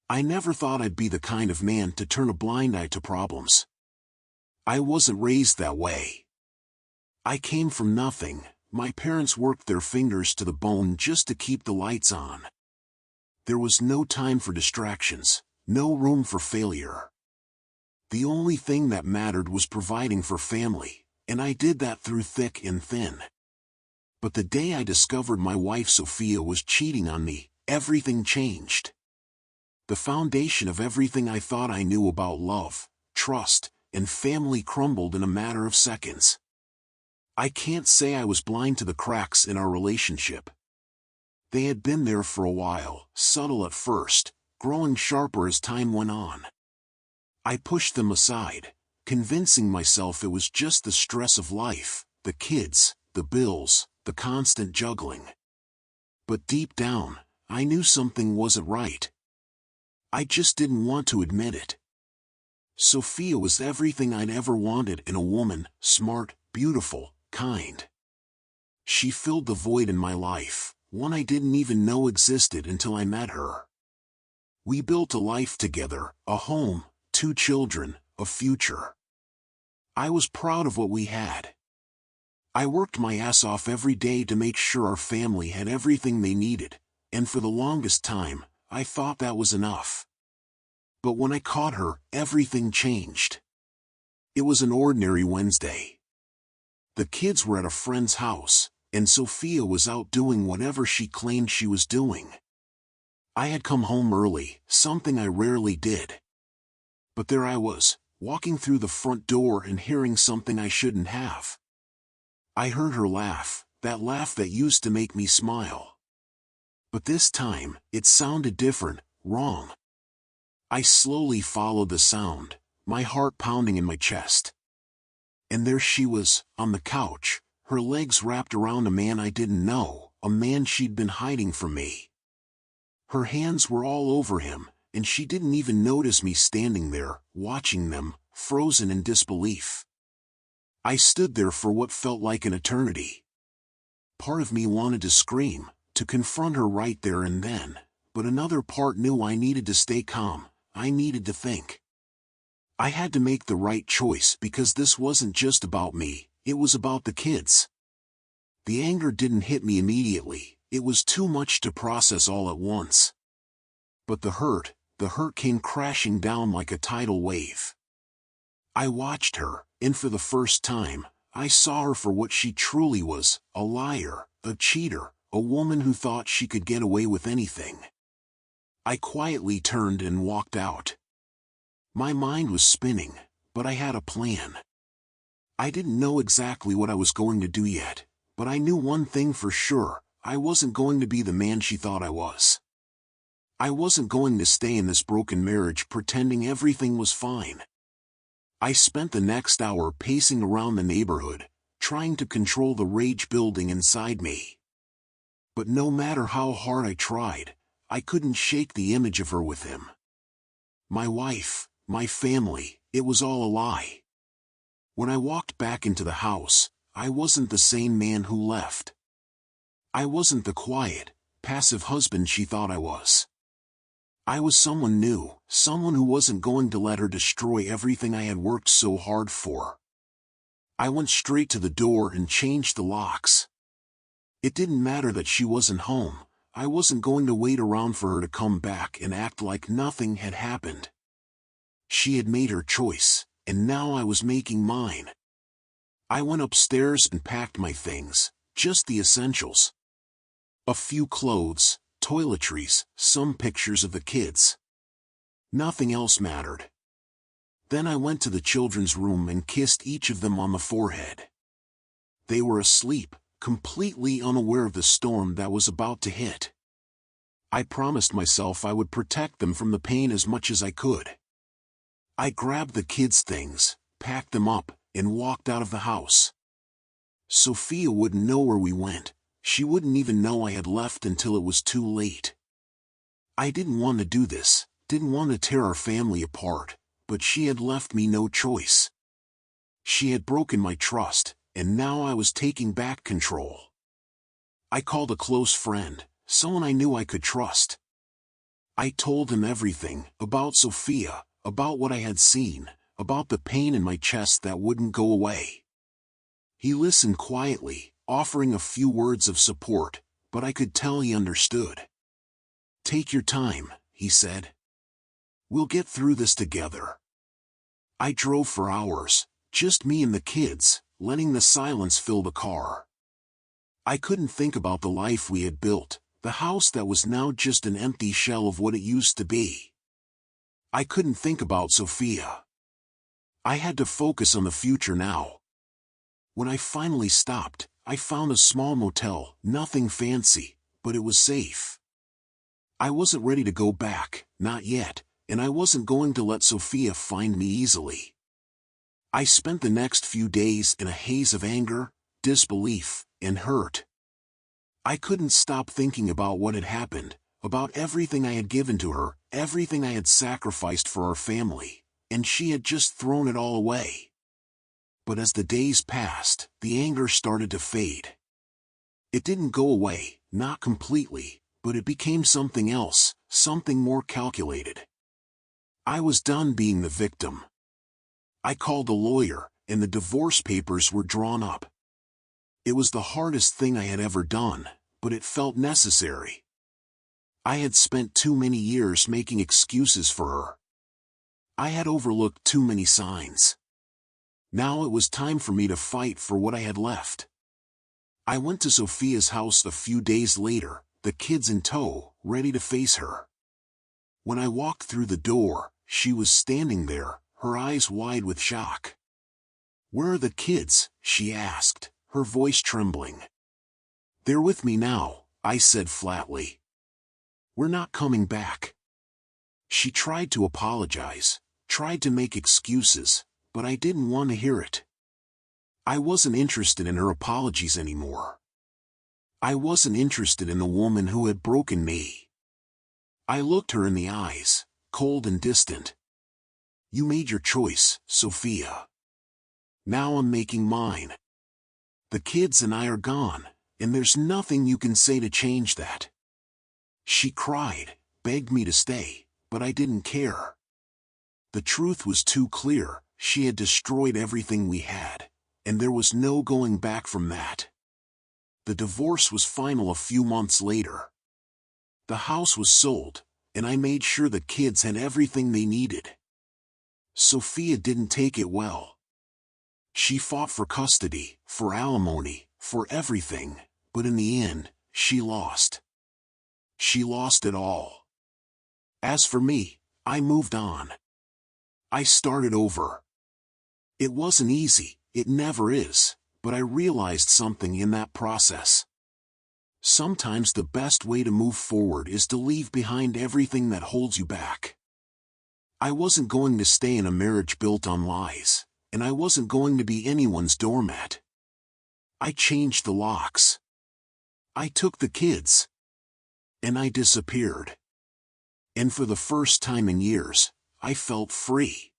I never thought I'd be the kind of man to turn a blind eye to problems. I wasn't raised that way. I came from nothing. My parents worked their fingers to the bone just to keep the lights on. There was no time for distractions, no room for failure. The only thing that mattered was providing for family, and I did that through thick and thin. But the day I discovered my wife Sophia was cheating on me, everything changed. The foundation of everything I thought I knew about love, trust, and family crumbled in a matter of seconds. I can't say I was blind to the cracks in our relationship. They had been there for a while, subtle at first, growing sharper as time went on. I pushed them aside, convincing myself it was just the stress of life, the kids, the bills, the constant juggling. But deep down, I knew something wasn't right. I just didn't want to admit it. Sophia was everything I'd ever wanted in a woman, smart, beautiful, kind. She filled the void in my life, one I didn't even know existed until I met her. We built a life together, a home, 2 children, a future. I was proud of what we had. I worked my ass off every day to make sure our family had everything they needed, and for the longest time, I thought that was enough. But when I caught her, everything changed. It was an ordinary Wednesday. The kids were at a friend's house, and Sophia was out doing whatever she claimed she was doing. I had come home early, something I rarely did. But there I was, walking through the front door and hearing something I shouldn't have. I heard her laugh, that laugh that used to make me smile. But this time, it sounded different, wrong. I slowly followed the sound, my heart pounding in my chest. And there she was, on the couch, her legs wrapped around a man I didn't know, a man she'd been hiding from me. Her hands were all over him, and she didn't even notice me standing there, watching them, frozen in disbelief. I stood there for what felt like an eternity. Part of me wanted to scream, to confront her right there and then, but another part knew I needed to stay calm, I needed to think. I had to make the right choice because this wasn't just about me, it was about the kids. The anger didn't hit me immediately, it was too much to process all at once. But the hurt came crashing down like a tidal wave. I watched her, and for the first time, I saw her for what she truly was, a liar, a cheater, a woman who thought she could get away with anything. I quietly turned and walked out. My mind was spinning, but I had a plan. I didn't know exactly what I was going to do yet, but I knew one thing for sure, I wasn't going to be the man she thought I was. I wasn't going to stay in this broken marriage pretending everything was fine. I spent the next hour pacing around the neighborhood, trying to control the rage building inside me. But no matter how hard I tried, I couldn't shake the image of her with him. My wife, my family, it was all a lie. When I walked back into the house, I wasn't the same man who left. I wasn't the quiet, passive husband she thought I was. I was someone new, someone who wasn't going to let her destroy everything I had worked so hard for. I went straight to the door and changed the locks. It didn't matter that she wasn't home, I wasn't going to wait around for her to come back and act like nothing had happened. She had made her choice, and now I was making mine. I went upstairs and packed my things, just the essentials. A few clothes, toiletries, some pictures of the kids. Nothing else mattered. Then I went to the children's room and kissed each of them on the forehead. They were asleep, completely unaware of the storm that was about to hit. I promised myself I would protect them from the pain as much as I could. I grabbed the kids' things, packed them up, and walked out of the house. Sophia wouldn't know where we went. She wouldn't even know I had left until it was too late. I didn't want to do this, didn't want to tear our family apart, but she had left me no choice. She had broken my trust, and now I was taking back control. I called a close friend, someone I knew I could trust. I told him everything, about Sophia, about what I had seen, about the pain in my chest that wouldn't go away. He listened quietly, offering a few words of support, but I could tell he understood. "Take your time," he said. "We'll get through this together." I drove for hours, just me and the kids, letting the silence fill the car. I couldn't think about the life we had built, the house that was now just an empty shell of what it used to be. I couldn't think about Sophia. I had to focus on the future now. When I finally stopped, I found a small motel, nothing fancy, but it was safe. I wasn't ready to go back, not yet, and I wasn't going to let Sophia find me easily. I spent the next few days in a haze of anger, disbelief, and hurt. I couldn't stop thinking about what had happened, about everything I had given to her, everything I had sacrificed for our family, and she had just thrown it all away. But as the days passed, the anger started to fade. It didn't go away, not completely, but it became something else, something more calculated. I was done being the victim. I called a lawyer, and the divorce papers were drawn up. It was the hardest thing I had ever done, but it felt necessary. I had spent too many years making excuses for her. I had overlooked too many signs. Now it was time for me to fight for what I had left. I went to Sophia's house a few days later, the kids in tow, ready to face her. When I walked through the door, she was standing there, her eyes wide with shock. "Where are the kids?" she asked, her voice trembling. "They're with me now," I said flatly. "We're not coming back." She tried to apologize, tried to make excuses, but I didn't want to hear it. I wasn't interested in her apologies anymore. I wasn't interested in the woman who had broken me. I looked her in the eyes, cold and distant. "You made your choice, Sophia. Now I'm making mine. The kids and I are gone, and there's nothing you can say to change that." She cried, begged me to stay, but I didn't care. The truth was too clear, she had destroyed everything we had, and there was no going back from that. The divorce was final a few months later. The house was sold, and I made sure the kids had everything they needed. Sophia didn't take it well. She fought for custody, for alimony, for everything, but in the end, she lost. She lost it all. As for me, I moved on. I started over. It wasn't easy, it never is, but I realized something in that process. Sometimes the best way to move forward is to leave behind everything that holds you back. I wasn't going to stay in a marriage built on lies, and I wasn't going to be anyone's doormat. I changed the locks. I took the kids. And I disappeared. And for the first time in years, I felt free.